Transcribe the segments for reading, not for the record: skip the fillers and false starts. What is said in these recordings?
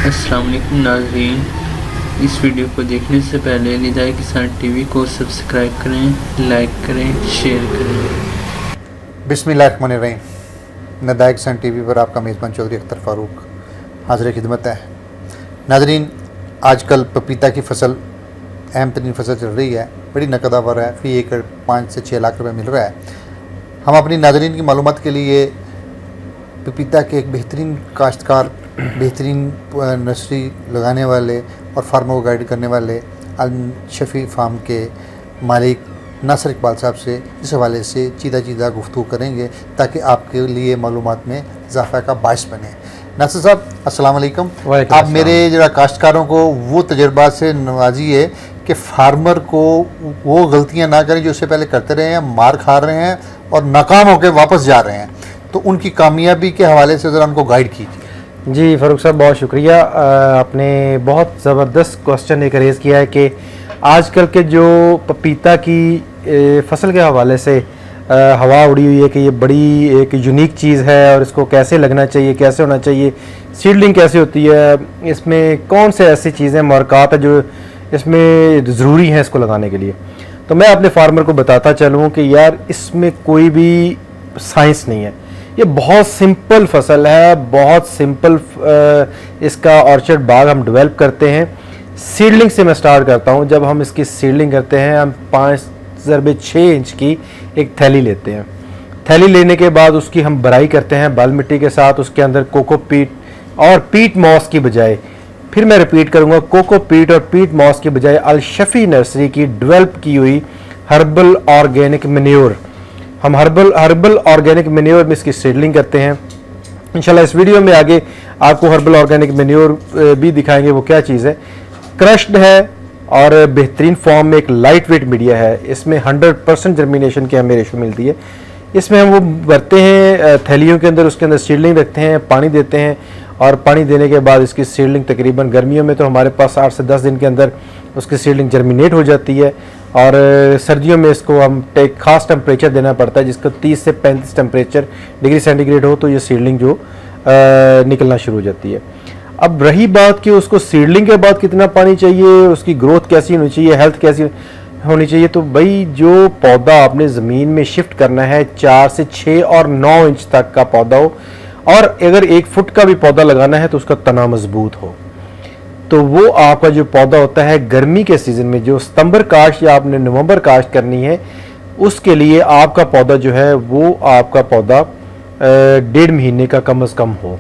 अस्सलाम वालेकुम नाज़रीन, इस वीडियो को देखने से पहले निदाए किसान टीवी को सब्सक्राइब करें, लाइक करें, शेयर करें। बिस्मिल्लाहिर्रहमानिर्रहीम। निदाए किसान टीवी पर आपका मेज़बान चौधरी अख्तर फ़ारूक हाज़िर खिदमत है। नाज़रीन, आजकल पपीता की फ़सल अहम तरीन फ़सल चल रही है, बड़ी नकदावर है, फ़ी एकड़ 5 से 6 लाख रुपए मिल रहा है। हम अपनी नाज़रीन की मालूमात के लिए पपीता के एक बेहतरीन काश्तकार, बेहतरीन नर्सरी लगाने वाले और फार्मर को गाइड करने वाले अल शफ़ी फार्म के मालिक नासिर इकबाल साहब से इस हवाले से चीदा गुफ्तगू करेंगे ताकि आपके लिए मालूमात में इजाफ़ा का बायस बने। नासिर साहब, अस्सलाम वालेकुम। आप मेरे जरा काश्तकारों को वो तजर्बा से नवाजिए कि फार्मर को वो गलतियां ना करें जो उससे पहले करते रहे हैं, मार खा रहे हैं और नाकाम होकर वापस जा रहे हैं, तो उनकी कामयाबी के हवाले से ज़रा उनको गाइड कीजिए। जी फ़ारूक साहब, बहुत शुक्रिया। आपने बहुत ज़बरदस्त क्वेश्चन एक रेज़ किया है कि आजकल के जो पपीता की फसल के हवाले से हवा उड़ी हुई है कि ये बड़ी एक यूनिक चीज़ है और इसको कैसे लगना चाहिए, कैसे होना चाहिए, सीडलिंग कैसे होती है, इसमें कौन से ऐसी चीज़ें मरक़ात है जो इसमें ज़रूरी हैं इसको लगाने के लिए। तो मैं अपने फार्मर को बताता चलूँ कि यार इसमें कोई भी साइंस नहीं है, ये बहुत सिंपल फसल है, बहुत सिंपल इसका ऑर्चर्ड बाग हम डेवलप करते हैं। सीडलिंग से मैं स्टार्ट करता हूँ। जब हम इसकी सीडलिंग करते हैं, हम 5x6 इंच की एक थैली लेते हैं। थैली लेने के बाद उसकी हम बराई करते हैं बाल मिट्टी के साथ, उसके अंदर कोकोपीट और पीट मॉस की बजाय, फिर मैं रिपीट करूँगा, कोकोपीट और पीट मॉस की बजाय अल शफ़ी नर्सरी की डेवलप की हुई हर्बल ऑर्गेनिक मैन्योर, हम हर्बल ऑर्गेनिक मैन्योर में इसकी सीडलिंग करते हैं। इंशाल्लाह इस वीडियो में आगे आपको हर्बल ऑर्गेनिक मैन्योर भी दिखाएंगे वो क्या चीज़ है। क्रश्ड है और बेहतरीन फॉर्म में एक लाइट वेट मीडिया है। इसमें 100% जर्मिनेशन की हमें रेशो मिलती है। इसमें हम वो भरते हैं थैलियों के अंदर, उसके अंदर सीडलिंग रखते हैं, पानी देते हैं और पानी देने के बाद इसकी सीडलिंग तकरीबन गर्मियों में तो हमारे पास 8 से 10 दिन के अंदर उसकी सीडलिंग जर्मिनेट हो जाती है और सर्दियों में इसको हम एक ख़ास टेम्परेचर देना पड़ता है जिसको 30 से 35 डिग्री सेंटीग्रेड हो तो ये सीडलिंग जो निकलना शुरू हो जाती है। अब रही बात कि उसको सीडलिंग के बाद कितना पानी चाहिए, उसकी ग्रोथ कैसी होनी चाहिए, हेल्थ कैसी होनी चाहिए, तो भाई जो पौधा आपने ज़मीन में शिफ्ट करना है 4 से 6 और 9 इंच तक का पौधा हो और अगर 1 फुट का भी पौधा लगाना है तो उसका तना मजबूत हो, तो वो आपका जो पौधा होता है गर्मी के सीज़न में जो सितंबर काश्त या आपने नवंबर काश्त करनी है, उसके लिए आपका पौधा जो है वो आपका पौधा 1.5 महीने का कम से कम हो,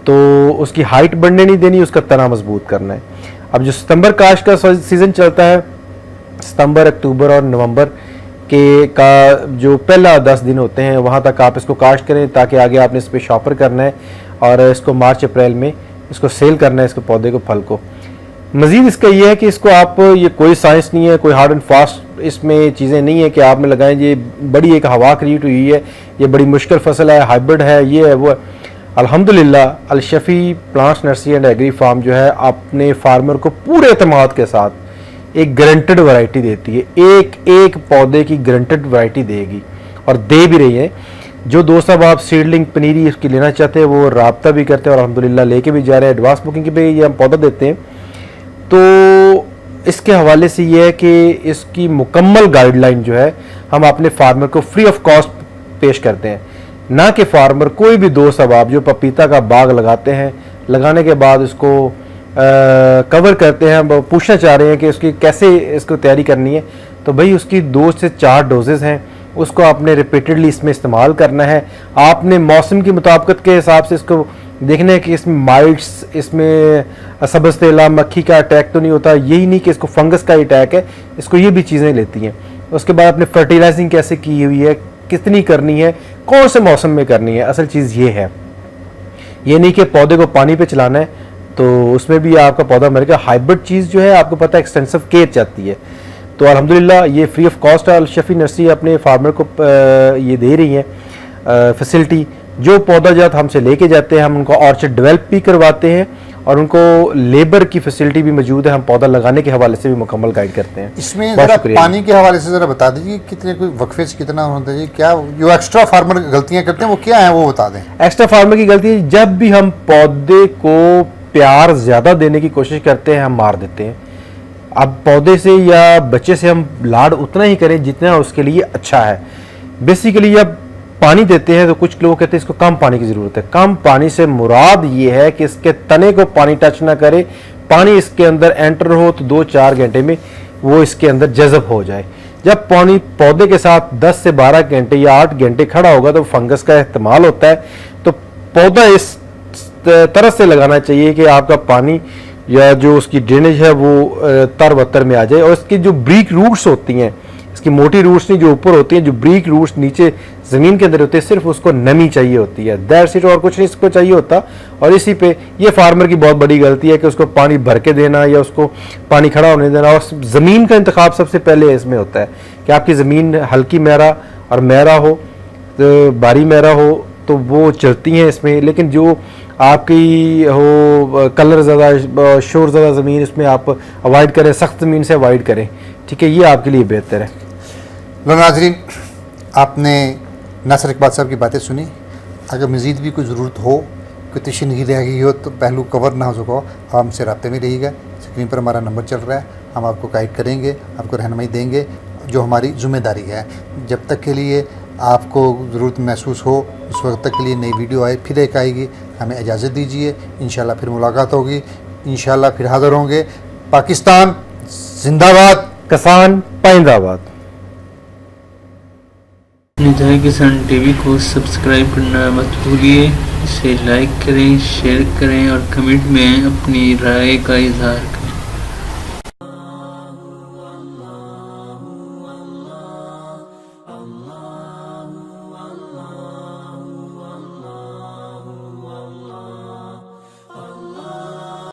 तो उसकी हाइट बढ़ने नहीं देनी, उसका तना मजबूत करना है। अब जो सितंबर काश्त का सीज़न चलता है, सितंबर, अक्टूबर और नवंबर के का जो पहला 10 दिन होते हैं वहाँ तक आप इसको काश्त करें ताकि आगे आपने इस पर शॉपर करना है और इसको मार्च अप्रैल में इसको सेल करना है, इसके पौधे को, फल को। मज़ीद इसका ये है कि इसको आप, ये कोई साइंस नहीं है, कोई हार्ड एंड फास्ट इसमें चीज़ें नहीं है कि आपने लगाएं ये बड़ी एक हवा क्रिएट हुई है, ये बड़ी मुश्किल फसल है, हाइब्रिड है, ये है वो है। अल्हम्दुलिल्लाह Al Shafi plants nursery and agri farm जो है अपने फार्मर को पूरे एतमाद के साथ एक गारंटेड वैरायटी देती है, एक पौधे की गारंटेड वैरायटी देगी और दे भी रही है। जो दोस्त अब आप सीडलिंग पनीरी इसकी लेना चाहते हैं वो राब्ता भी करते हैं और अल्हम्दुलिल्लाह लेके भी जा रहे हैं। एडवांस बुकिंग पे ये हम पौधा देते हैं। तो इसके हवाले से ये है कि इसकी मुकम्मल गाइडलाइन जो है हम अपने फार्मर को फ्री ऑफ कॉस्ट पेश करते हैं, ना कि फार्मर कोई भी दोस्त अब आप जो पपीता का बाग लगाते हैं, लगाने के बाद इसको कवर करते हैं, पूछना चाह रहे हैं कि उसकी कैसे इसको तैयारी करनी है, तो भाई उसकी 2 से 4 डोजेज़ हैं, उसको आपने रिपीटेडली इसमें इस्तेमाल करना है। आपने मौसम की मुताबिकत के हिसाब से इसको देखना है कि इसमें माइट्स, इसमें सब्ज़ तेला मक्खी का अटैक तो नहीं होता, यही नहीं कि इसको फंगस का अटैक है, इसको ये भी चीज़ें लेती हैं। उसके बाद आपने फर्टिलाइजिंग कैसे की हुई है, कितनी करनी है, कौन से मौसम में करनी है, असल चीज़ ये है। ये नहीं कि पौधे को पानी पे चलाना है तो उसमें भी आपका पौधा मरेगा। हाइब्रिड चीज़ जो है आपको पता है एक्सटेंसिव केयर चाहती है, तो अल्हम्दुलिल्लाह ये free of cost Al Shafi nursery अपने फार्मर को ये दे रही है फैसिलिटी। जो पौधा जात हमसे लेके जाते हैं हम उनको ऑर्चर्ड डेवलप भी करवाते हैं और उनको लेबर की फैसिलिटी भी मौजूद है, हम पौधा लगाने के हवाले से भी मुकम्मल गाइड करते हैं। इसमें ज़रा पानी के हवाले से ज़रा बता दीजिए कितने कोई वक्फे से कितना होता है, क्या जो एक्स्ट्रा फार्मर गलतियां करते हैं वो क्या है वो बता दें। एक्स्ट्रा फार्मर की गलती, जब भी हम पौधे को प्यार ज़्यादा देने की कोशिश करते हैं हम मार देते हैं। अब पौधे से या बच्चे से हम लाड उतना ही करें जितना उसके लिए अच्छा है। बेसिकली जब पानी देते हैं तो कुछ लोग कहते हैं इसको कम पानी की ज़रूरत है। कम पानी से मुराद ये है कि इसके तने को पानी टच ना करे, पानी इसके अंदर एंटर हो तो 2-4 घंटे में वो इसके अंदर जज़ब हो जाए। जब पानी पौधे के साथ 10 से 12 घंटे या 8 घंटे खड़ा होगा तो फंगस का इस्तेमाल होता है। तो पौधा इस तरह से लगाना चाहिए कि आपका पानी या जो उसकी ड्रेनेज है वो तर-बतर में आ जाए, और इसकी जो ब्रीक रूट्स होती हैं, इसकी मोटी रूट्स नहीं जो ऊपर होती हैं, जो ब्रीक रूट्स नीचे ज़मीन के अंदर होते हैं, सिर्फ उसको नमी चाहिए होती है, दैट्स इट, और कुछ नहीं इसको चाहिए होता। और इसी पे ये फार्मर की बहुत बड़ी गलती है कि उसको पानी भर के देना या उसको पानी खड़ा होने देना। और ज़मीन का इंतखाब सबसे पहले इसमें होता है कि आपकी ज़मीन हल्की मैरा और मैरा हो, तो भारी मैरा हो तो वो चलती हैं इसमें। लेकिन जो आपकी हो कलर ज़्यादा शोर ज़्यादा ज़मीन, इसमें आप अवॉइड करें, सख्त ज़मीन से अवॉइड करें, ठीक है, ये आपके लिए बेहतर है। लो नाज़रीन, आपने नासिर इकबाल साहब की बातें सुनी। अगर मज़ीद भी कोई ज़रूरत हो, कोई तशनीही रह गई हो, तो पहलू कवर ना हो सका, आप हमसे रब्ते में रहिएगा। स्क्रीन पर हमारा नंबर चल रहा है, हम आपको गाइड करेंगे, आपको रहनुमाई देंगे, जो हमारी ज़िम्मेदारी है। जब तक के लिए आपको ज़रूरत महसूस हो, उस वक्त तक के लिए नई वीडियो आए फिर एक आएगी, हमें इजाज़त दीजिए। इंशाल्लाह फिर मुलाकात होगी, इंशाल्लाह फिर हाज़िर होंगे। पाकिस्तान जिंदाबाद, किसान पाइंदाबाद। निदाई किसान टीवी को सब्सक्राइब करना मत भूलिए, इसे लाइक करें, शेयर करें और कमेंट में अपनी राय का इजहार करें।